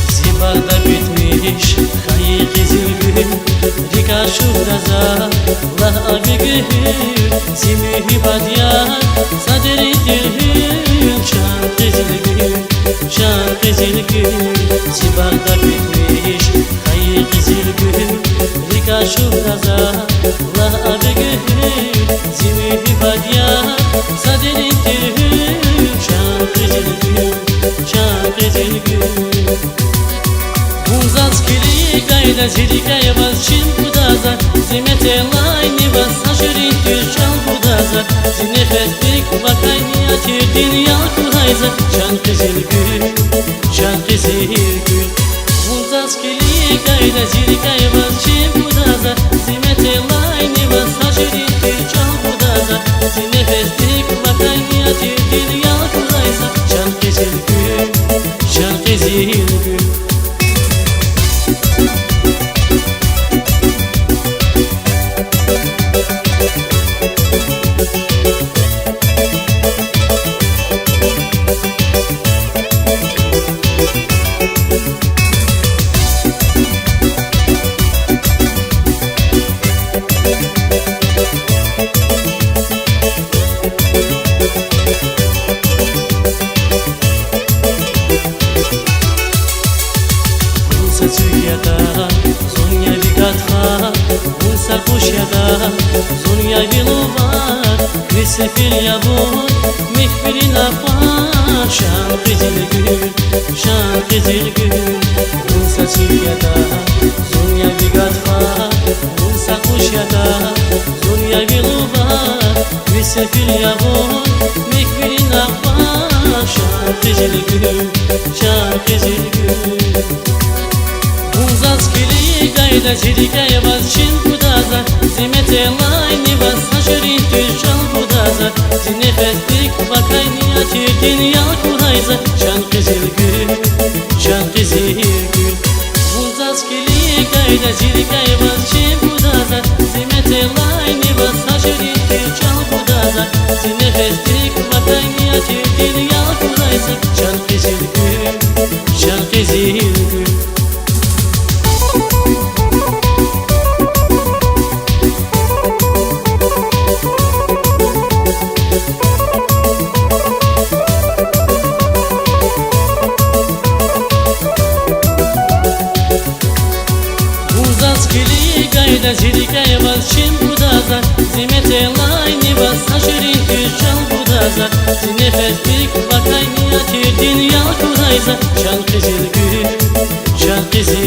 Zibarda bitmiş hayır gizilgül Rika şuraza lah abi gül Zimühü badyar saderi dilhül Şan gizilgül, şan gizilgül Zibarda bitmiş hayır gizilgül Rika şuraza lah abi gül Zimühü badyar saderi dilhül Şan gizilgül, şan gizilgül Unzatskili gayda zirikaya vas çin budaza Zimete layni vas saşerin tüşal budaza Zinefetlik vakay niyatir dünya kuhayza Şan kızıl gül, şan kızıl gül Unzatskili gayda zirikaya vas çin budaza Zimete layni vas saşerin tüşal budaza Zinefetlik vakay niyatir dünya kuhayza Şan kızıl gül, şan kızıl gül Zonya vigatha, unsa kushyaga, zonya vilova, krisefil yavon, mihfirin apar, şan kızıl gül, şan kızıl gül, unsa suyada, zonya vigatha, unsa kushyaga, zonya vilova, krisefil yavon, mihfirin apar, şan kızıl gül, şan kızıl gül. Unzatskili gayda zirikaya vas çin budaza Zimete layni vas saşerin tüşal budaza Zinefetlik vakay niyatir dünya kuhayza Şan kızıl gül, şan kızıl gül Unzatskili gayda zirikaya vas çin budaza Zimete layni vas saşerin tüşal budaza Zinefetlik vakay niyatir dünya kuhayza Şan kızıl gül, şan kızıl gül Gayda zirikaya vas çin budaza Zimete layni vas saşerin tüşal budaza Zinefetlik vakay niyatir dünya kuhayza Şan kızıl gül, şan kızıl